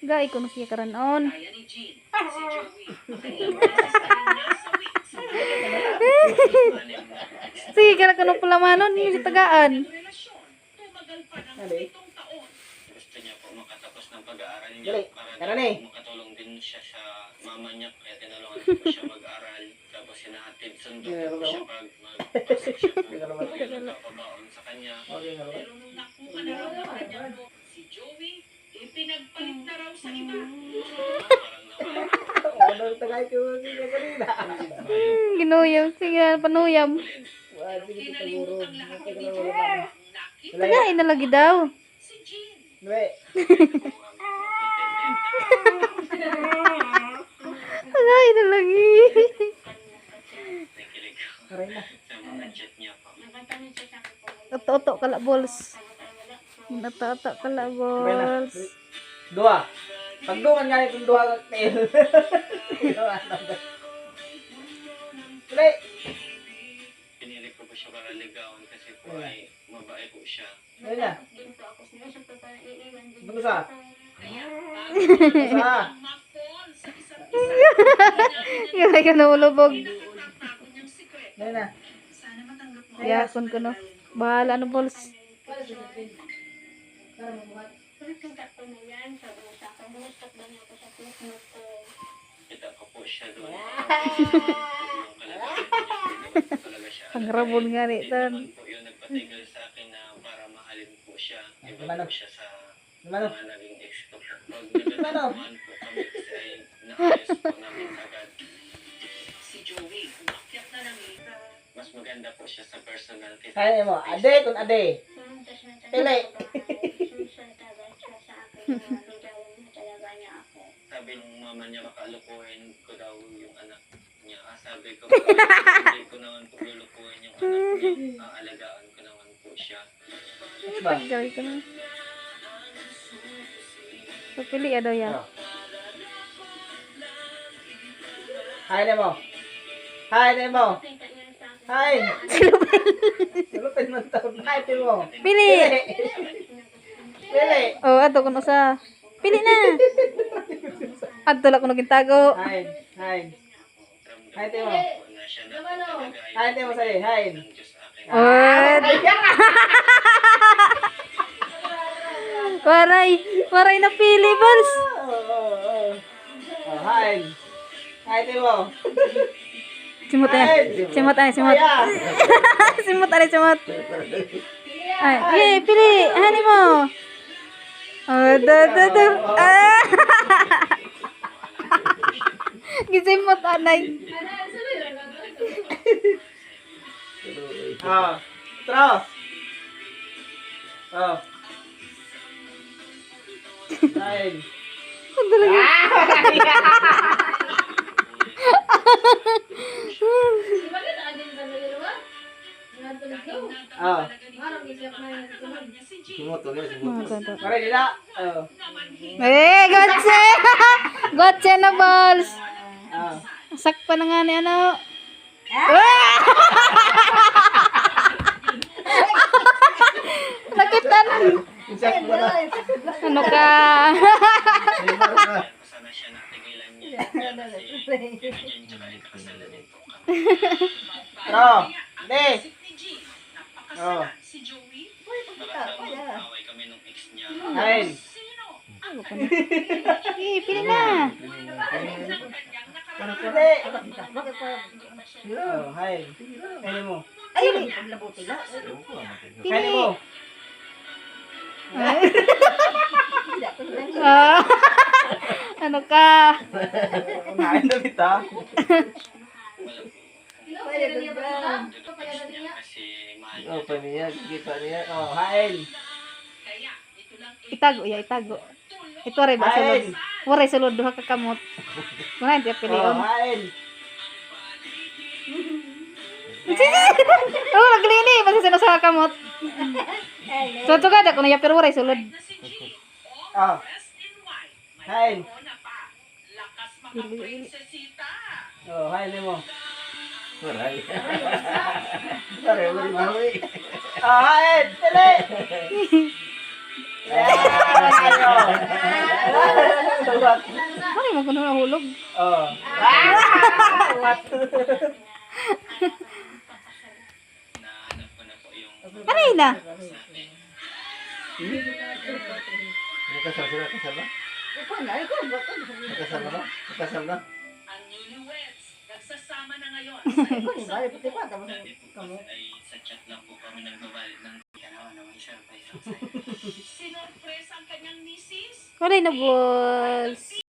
Gai ko siya karanon. Sige, kara kano pula manon ni tagaan. Gusto niya po makatapos ng pag-aaral niya para makatulong din siya sa mama niya. Kaya tinulungan ko po siya mag-aral. Tapos hinahatid sundo ko po siya pag magpasok siya po. Papabaon sa kanya. Pero nung nakuha na raw ng kanyang si Joey, pinagpalit na raw sa iba. Parang Ano tagay ko kanina? Ginuyam, sige panuyam. Kinalimutan ang lahat ng video. Nakita Tagain na lagi daw. si Jean. Dwe. Tagain na lagi. nakikilig Aray na. sa mga chat niya po. Oto-oto kala balls. Nata-ata kala balls. Dua. Pagdungan nga itong duha ng tail. Dali. Pinili ko po siya para ligawan kasi po ay mabait po siya. Dali na. Ano sa? Ma-fall sa isa't isa. Gai ka na ulubog. Pinagtatago niyang sikreto. Dali na. Sana matanggap mo. Yakon ko no. Bahala no balls. Kita ko po siya doon. Yung kalagayan niya. Talaga siya. Pangrabon nga ni tan. Yun po yung nagpatigil sa akin na para mahalin po siya. Iba po siya sa Ano? mga naging ex ko po. Pag nagkatamaan po kami kasi ay naayos po namin agad. Si Joey, umakyat na lang Mas maganda po siya sa personal kaysa Kaya mo. Ade kung ade. Pili. sabi ng mama niya makalukuhin ko daw yung anak niya. Sabi ko, hindi ko naman po lulukuhin yung anak niya. Aalagaan ko naman po siya. Ba? Gai ko na. Papili daw ya. Hi na mo. Hi na mo. Hi. Silupin mo ito. Hi na mo. Pili. Pili. Oh, ato kuno sa. Pili na. Adto la kuno gintago. Hi. Hi. Hi na mo. Na siya na po talaga ay Hi na mo sa'yo. Hi. ng Diyos akin. What? Waray na pili balls. Oh, hi. Hi na mo. Simot na. Simot ay simot. Simot ay simot. Ay, pili. Hani mo. Oh, do. Ah. Gisimot anay. Oh. Tros. Oh. Hi. Oh. Pare dila. Oh. Gotse. Gotse na balls. Oh. Sakpa na nga ni ano. Nakitan. Insak mo na. Ano ka? Sana siya natigilan niya. Kasi yun tsaka ikakasala din po kami. Tro. Hindi. ni Jean. Oh. Napakasalan si Joey. Bakit daw away kami nung ex niya. Hi. Sino? Pili na. Ang kanyang nakaraan. Hindi. Oh, hi. Hi mo. Pili. Hi mo. Ah. Ano ka? Unahin na kita. Kasi mahal niya. Oh, paniya. Kita niya. Oh, hi. Kaya, ito lang Itago ya, itago. Ito rin ba sulod? Hi. Waray sulod duha ka kamot. Wala hindi Oh, pilion. hi. Oh, naglini basta sino sa kamot. So to kada kuno ya pero waray sulod. na si Jean. Oh, Dressed in white. hi. May corona pa. Lakas mga prinsesita. Oh, hi mo. Aray. Aray, wala mawi. Oh, hi. Tili. Yeah, What? Ay, mo kuno nahulog. Oh. What? Nahanap ko na po yung Ano na? Nakasal sila, kasal na? Nakasal na ba? Nakasal na? Ang newlyweds, nagsasama na ngayon. dati po kasi ay sa chat lang po kami nagbabalit ng ganawa naman siya. Sinorpresa ang kanyang misis. Wala na balls.